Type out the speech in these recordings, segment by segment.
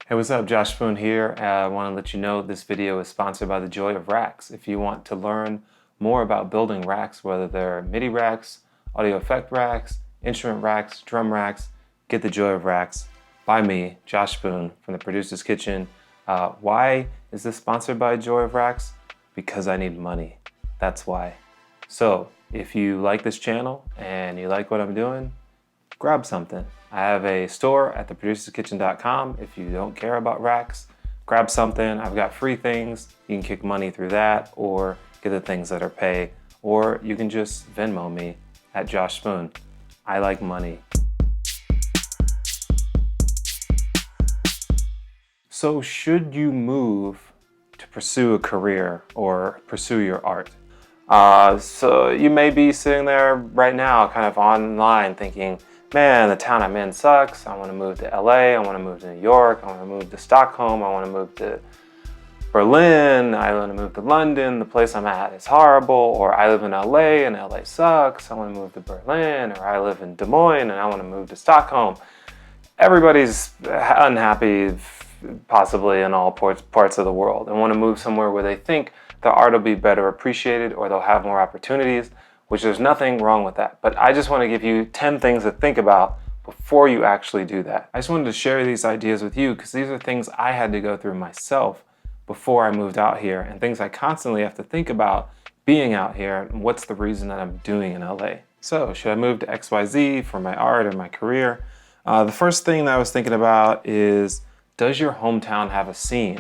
Hey, what's up? Josh Spoon here. I want to let you know this video is sponsored by the Joy of Racks. If you want to learn more about building racks, whether they're MIDI racks, audio effect racks, instrument racks, drum racks, get the Joy of Racks by me, Josh Spoon from the Producer's Kitchen. Why is this sponsored by Joy of Racks? Because I need money. That's why. So if you like this channel and you like what I'm doing, grab something. I have a store at theproducerskitchen.com. If you don't care about racks, grab something. I've got free things. You can kick money through that or get the things that are pay, or you can just Venmo me at Josh Spoon. I like money. So should you move to pursue a career or pursue your art? So you may be sitting there right now kind of online thinking, man, the town I'm in sucks. I want to move to LA. I want to move to New York. I want to move to Stockholm. I want to move to Berlin. I want to move to London. The place I'm at is horrible. Or I live in LA and LA sucks. I want to move to Berlin. Or I live in Des Moines and I want to move to Stockholm. Everybody's unhappy, possibly in all parts of the world, and want to move somewhere where they think the art will be better appreciated or they'll have more opportunities, which there's nothing wrong with that. But I just want to give you 10 things to think about before you actually do that. I just wanted to share these ideas with you because these are things I had to go through myself before I moved out here, and things I constantly have to think about being out here and what's the reason that I'm doing in LA. So should I move to XYZ for my art or my career? The first thing that I was thinking about is, does your hometown have a scene?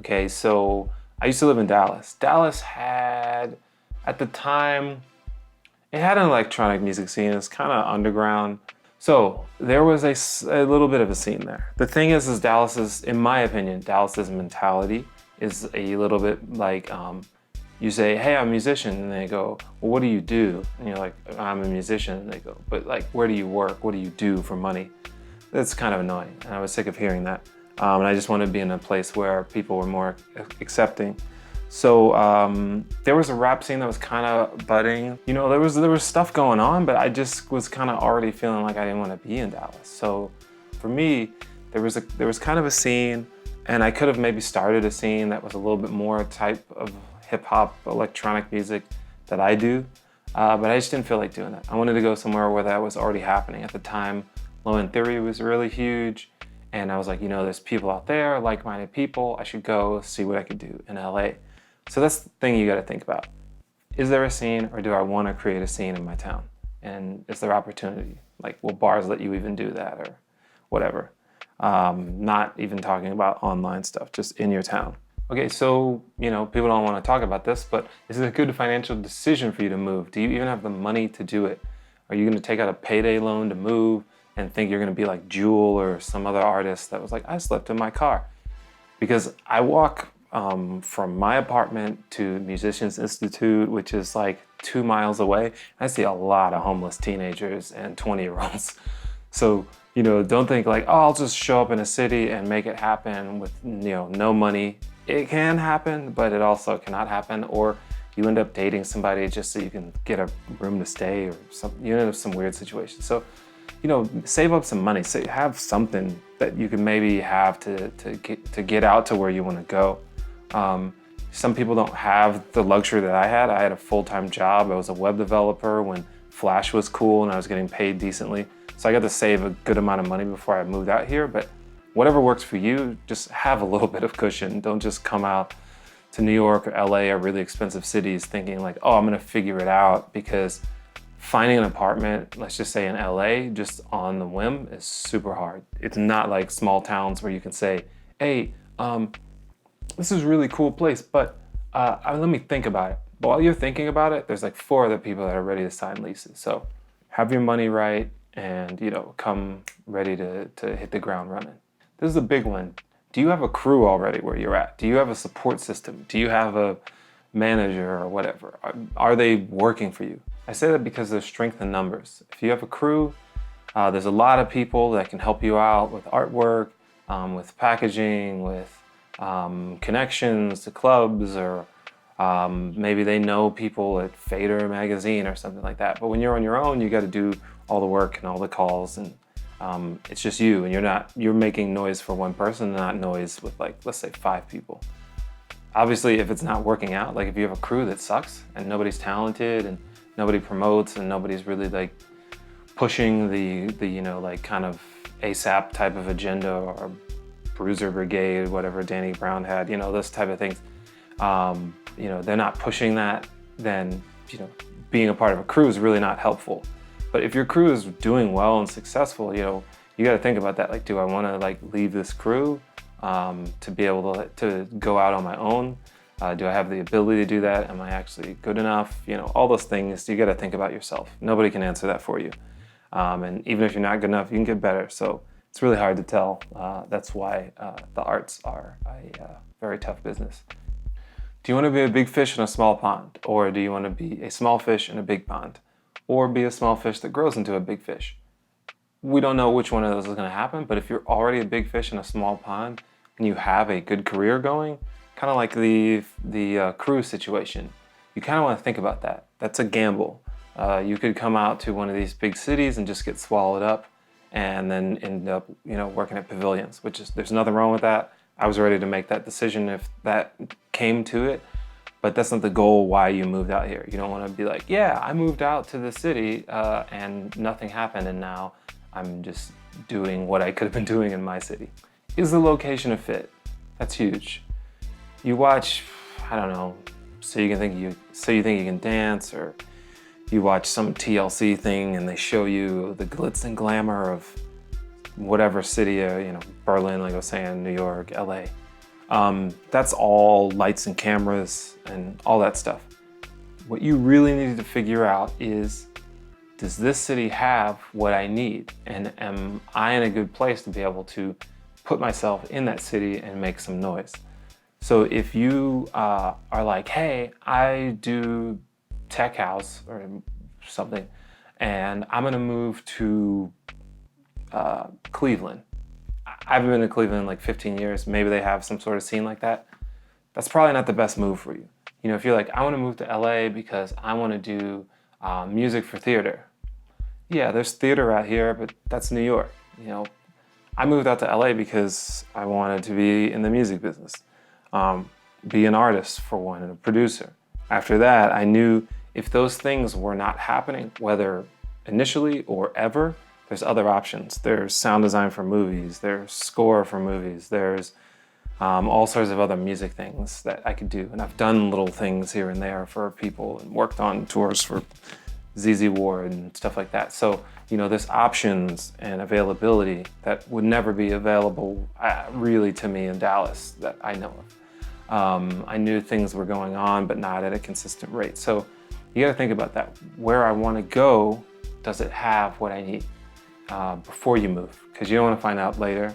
Okay, so I used to live in Dallas. Dallas had, at the time, it had an electronic music scene. It's kind of underground. So there was a little bit of a scene there. The thing is Dallas's, in my opinion, Dallas's mentality is a little bit like, you say, hey, I'm a musician, and they go, well, what do you do? And you're like, I'm a musician, and they go, but like, where do you work? What do you do for money? That's kind of annoying, and I was sick of hearing that. And I just wanted to be in a place where people were more accepting. So there was a rap scene that was kind of budding. You know, there was stuff going on, but I just was kind of already feeling like I didn't want to be in Dallas. So for me, there was kind of a scene, and I could have maybe started a scene that was a little bit more type of hip hop, electronic music that I do, but I just didn't feel like doing that. I wanted to go somewhere where that was already happening. At the time, Low End Theory was really huge. And I was like, you know, there's people out there, like-minded people. I should go see what I could do in LA. So that's the thing you got to think about. Is there a scene, or do I want to create a scene in my town? And is there opportunity? Like, will bars let you even do that, or whatever? Not even talking about online stuff, just in your town. Okay, so, you know, people don't want to talk about this, but is it a good financial decision for you to move? Do you even have the money to do it? Are you going to take out a payday loan to move and think you're going to be like Jewel or some other artist that was like, I slept in my car? Because I walk from my apartment to Musicians Institute, which is like 2 miles away. I see a lot of homeless teenagers and 20-year-olds. So, you know, don't think like, oh, I'll just show up in a city and make it happen with, you know, no money. It can happen, but it also cannot happen. Or you end up dating somebody just so you can get a room to stay, or you end up some weird situation. So, you know, save up some money. So have something that you can maybe have to get out to where you want to go. Some people don't have the luxury that I had. I had a full-time job. I was a web developer when Flash was cool and I was getting paid decently. So I got to save a good amount of money before I moved out here. But whatever works for you, just have a little bit of cushion. Don't just come out to New York or LA or really expensive cities thinking like, oh, I'm going to figure it out, because finding an apartment, let's just say in LA, just on the whim is super hard. It's not like small towns where you can say, hey, this is a really cool place, but let me think about it. But while you're thinking about it, there's like 4 other people that are ready to sign leases. So have your money right and, you know, come ready to hit the ground running. This is a big one. Do you have a crew already where you're at? Do you have a support system? Do you have a manager or whatever? Are they working for you? I say that because there's strength in numbers. If you have a crew, there's a lot of people that can help you out with artwork, with packaging, with connections to clubs, or maybe they know people at Fader magazine or something like that. But when you're on your own, you got to do all the work and all the calls, and It's just you, and you're making noise for one person, not noise with, like, let's say 5 people. Obviously, if it's not working out, like if you have a crew that sucks and nobody's talented and nobody promotes and nobody's really like pushing the you know, like kind of ASAP type of agenda, or Bruiser Brigade, whatever Danny Brown had, you know, those type of things. You know, they're not pushing that, then, you know, being a part of a crew is really not helpful. But if your crew is doing well and successful, you know, you got to think about that. Like, do I want to like leave this crew to be able to go out on my own? Do I have the ability to do that? Am I actually good enough? You know, all those things, you got to think about yourself. Nobody can answer that for you. And even if you're not good enough, you can get better. So it's really hard to tell. That's why the arts are a very tough business. Do you want to be a big fish in a small pond? Or do you want to be a small fish in a big pond? Or be a small fish that grows into a big fish? We don't know which one of those is going to happen, but if you're already a big fish in a small pond and you have a good career going, kind of like the crew situation, you kind of want to think about that. That's a gamble. You could come out to one of these big cities and just get swallowed up and then end up, you know, working at pavilions, which is, there's nothing wrong with that. I was ready to make that decision if that came to it, but that's not the goal why you moved out here. You don't want to be like, yeah, I moved out to the city and nothing happened and now I'm just doing what I could have been doing in my city. Is the location a fit? That's huge. You watch, I don't know, so you think you can dance, or you watch some TLC thing and they show you the glitz and glamour of whatever city, you know, Berlin, like I was saying, New York, LA. That's all lights and cameras and all that stuff. What you really need to figure out is, does this city have what I need? And am I in a good place to be able to put myself in that city and make some noise? So if you are like, hey, I do tech house or something, and I'm gonna move to Cleveland. I haven't been to Cleveland in like 15 years. Maybe they have some sort of scene like that. That's probably not the best move for you. You know, if you're like, I wanna move to LA because I wanna do music for theater. Yeah, there's theater out here, but that's New York. You know, I moved out to LA because I wanted to be in the music business. Be an artist for one, and a producer. After that, I knew if those things were not happening, whether initially or ever, there's other options. There's sound design for movies, there's score for movies, there's all sorts of other music things that I could do. And I've done little things here and there for people and worked on tours for ZZ Ward and stuff like that. So, you know, there's options and availability that would never be available really to me in Dallas that I know of. I knew things were going on, but not at a consistent rate. So you got to think about that. Where I want to go, does it have what I need before you move? Because you don't want to find out later.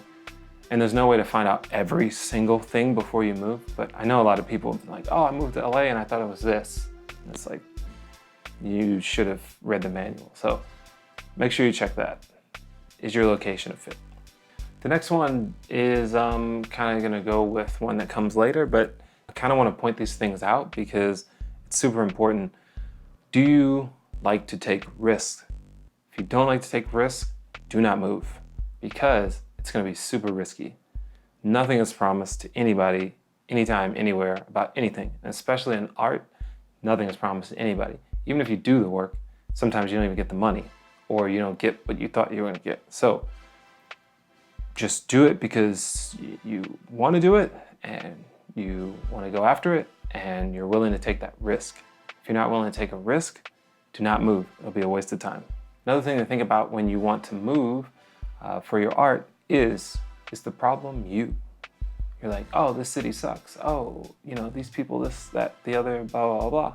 And there's no way to find out every single thing before you move. But I know a lot of people like, oh, I moved to LA and I thought it was this. And it's like, you should have read the manual. So make sure you check that. Is your location a fit? The next one is kind of gonna go with one that comes later, but I kind of want to point these things out because it's super important. Do you like to take risks? If you don't like to take risks, do not move, because it's gonna be super risky. Nothing is promised to anybody, anytime, anywhere, about anything, and especially in art, nothing is promised to anybody. Even if you do the work, sometimes you don't even get the money, or you don't get what you thought you were gonna get. So just do it because you want to do it and you want to go after it and you're willing to take that risk. If you're not willing to take a risk, do not move. It'll be a waste of time. Another thing to think about when you want to move for your art is the problem you? You're like, oh, this city sucks. Oh, you know, these people, this, that, the other, blah, blah, blah.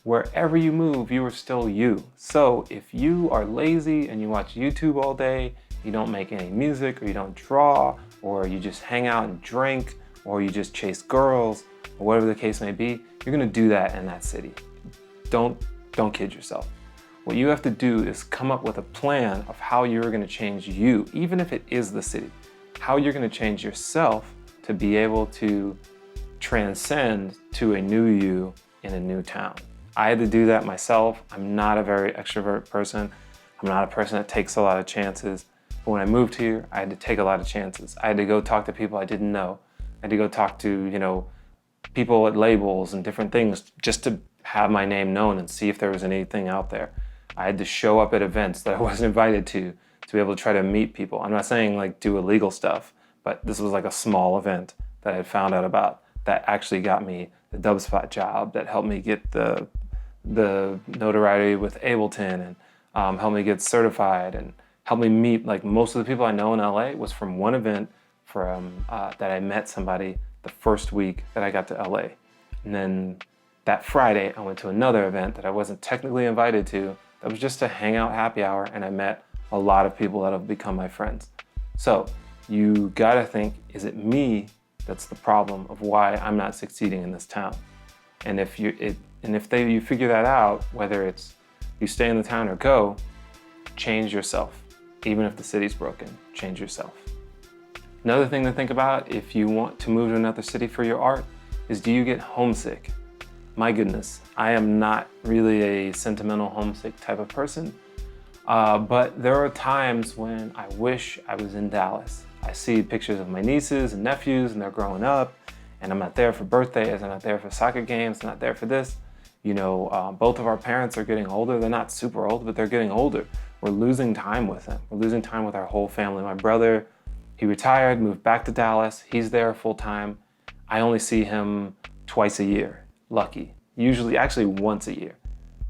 Wherever you move, you are still you. So if you are lazy and you watch YouTube all day, you don't make any music, or you don't draw, or you just hang out and drink, or you just chase girls, or whatever the case may be, you're gonna do that in that city. Don't kid yourself. What you have to do is come up with a plan of how you're gonna change you, even if it is the city, how you're gonna change yourself to be able to transcend to a new you in a new town. I had to do that myself. I'm not a very extrovert person. I'm not a person that takes a lot of chances. But when I moved here, I had to take a lot of chances. I had to go talk to people I didn't know. I had to go talk to, people at labels and different things just to have my name known and see if there was anything out there. I had to show up at events that I wasn't invited to be able to try to meet people. I'm not saying like do illegal stuff, but this was like a small event that I had found out about that actually got me the Dubspot job, that helped me get the notoriety with Ableton, and helped me get certified, and helped me meet, like, most of the people I know in LA was from one event that I met somebody the first week that I got to LA. And then that Friday I went to another event that I wasn't technically invited to, that was just a hangout happy hour, and I met a lot of people that have become my friends. So you gotta think, is it me that's the problem of why I'm not succeeding in this town? And if you figure that out, whether it's you stay in the town or go, change yourself. Even if the city's broken, change yourself. Another thing to think about if you want to move to another city for your art is, do you get homesick? My goodness, I am not really a sentimental homesick type of person, but there are times when I wish I was in Dallas. I see pictures of my nieces and nephews, and they're growing up, and I'm not there for birthdays, I'm not there for soccer games, I'm not there for this. Both of our parents are getting older. They're not super old, but they're getting older. We're losing time with them. We're losing time with our whole family. My brother, he retired, moved back to Dallas. He's there full time. I only see him twice a year, lucky. Usually, actually once a year.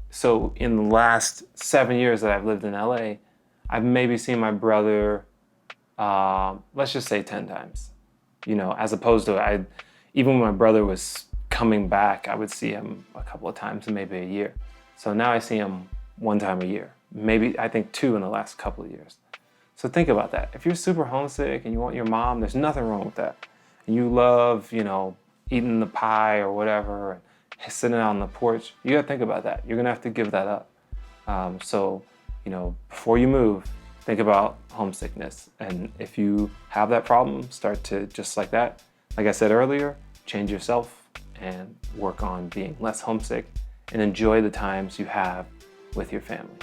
So in the last 7 years that I've lived in LA, I've maybe seen my brother, let's just say 10 times. As opposed to even when my brother was coming back, I would see him a couple of times in maybe a year. So now I see him one time a year. Maybe, I think, 2 in the last couple of years. So think about that. If you're super homesick and you want your mom, there's nothing wrong with that. And you love, eating the pie or whatever, and sitting out on the porch, you gotta think about that. You're gonna have to give that up. So before you move, think about homesickness. And if you have that problem, start to, just like that, like I said earlier, change yourself and work on being less homesick and enjoy the times you have with your family.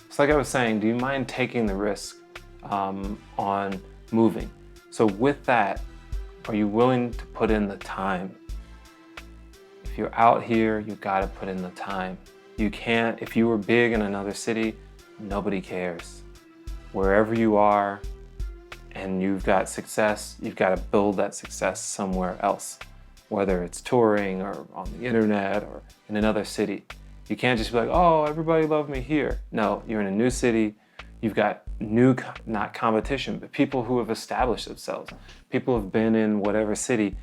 So like I was saying, do you mind taking the risk on moving? So with that, are you willing to put in the time? If you're out here, you gotta put in the time. You can't, if you were big in another city, nobody cares. Wherever you are and you've got success, you've gotta build that success somewhere else, whether it's touring or on the internet or in another city. You can't just be like, oh, everybody loved me here. No, you're in a new city. You've got new, not competition, but people who have established themselves. People who've been in whatever city,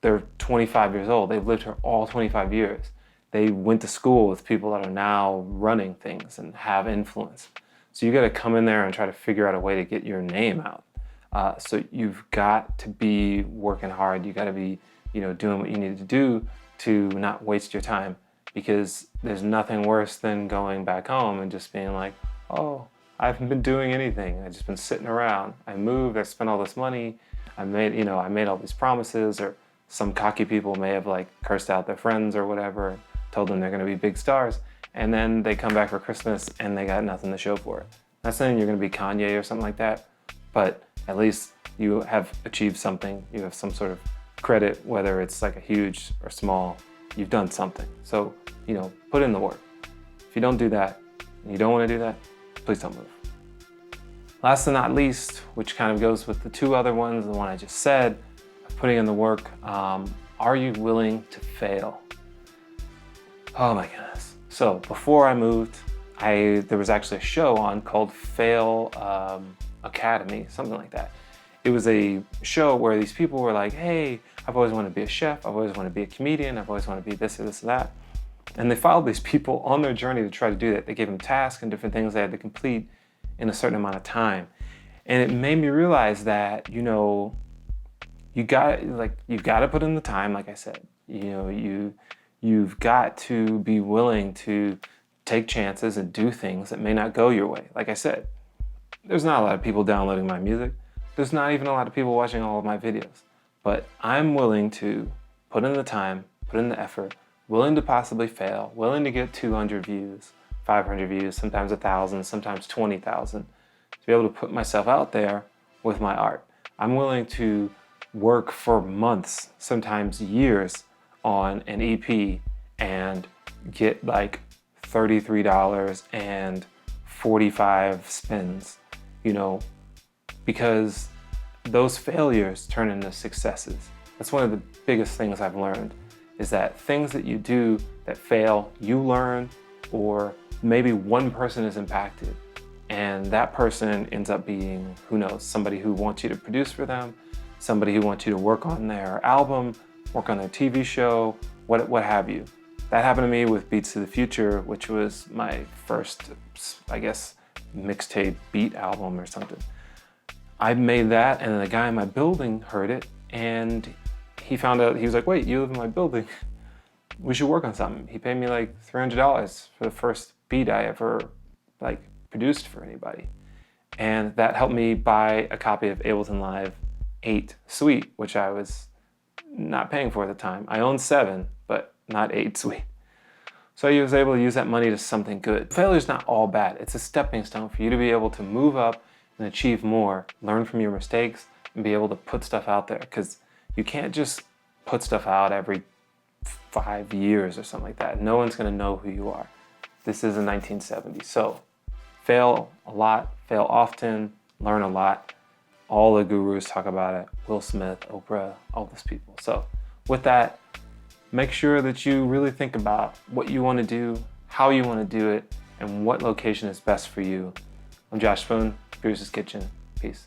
they're 25 years old. They've lived here all 25 years. They went to school with people that are now running things and have influence. So you got to come in there and try to figure out a way to get your name out. So you've got to be working hard. You got to be, doing what you need to do to not waste your time, because there's nothing worse than going back home and just being like, oh, I haven't been doing anything. I've just been sitting around. I moved, I spent all this money. I made all these promises, or some cocky people may have cursed out their friends or whatever, and told them they're going to be big stars. And then they come back for Christmas and they got nothing to show for it. Not saying you're going to be Kanye or something like that, but at least you have achieved something. You have some sort of credit, whether it's like a huge or small, you've done something. So, put in the work. If you don't do that, and you don't want to do that, please don't move. Last but not least, which kind of goes with the 2 other ones, the one I just said, putting in the work, are you willing to fail? Oh my goodness. So before I moved, there was actually a show on called Fail Academy, something like that. It was a show where these people were like, hey, I've always wanted to be a chef, I've always wanted to be a comedian, I've always wanted to be this or this or that. And they followed these people on their journey to try to do that. They gave them tasks and different things they had to complete in a certain amount of time. And it made me realize that, you got to put in the time, like I said. You've got to be willing to take chances and do things that may not go your way. Like I said, there's not a lot of people downloading my music. There's not even a lot of people watching all of my videos. But I'm willing to put in the time, put in the effort, willing to possibly fail, willing to get 200 views, 500 views, sometimes 1,000, sometimes 20,000, to be able to put myself out there with my art. I'm willing to work for months, sometimes years, on an EP and get like $33 and 45 spins, you know, because those failures turn into successes. That's one of the biggest things I've learned, is that things that you do that fail, you learn, or maybe one person is impacted and that person ends up being, who knows, somebody who wants you to produce for them, somebody who wants you to work on their album, work on their TV show, what have you. That happened to me with Beats to the Future, which was my first, I guess, mixtape beat album or something. I made that, and then the guy in my building heard it, and he found out, he was like, wait, you live in my building. We should work on something. He paid me like $300 for the first beat I ever like produced for anybody. And that helped me buy a copy of Ableton Live 8 Suite, which I was not paying for at the time. I owned 7, but not 8 Suite. So I was able to use that money to something good. Failure's not all bad. It's a stepping stone for you to be able to move up and achieve more, learn from your mistakes, and be able to put stuff out there. Because you can't just put stuff out every 5 years or something like that. No one's gonna know who you are. This is the 1970s. So fail a lot, fail often, learn a lot. All the gurus talk about it. Will Smith, Oprah, all those people. So with that, make sure that you really think about what you want to do, how you want to do it, and what location is best for you. I'm Josh Spoon, Bruce's Kitchen. Peace.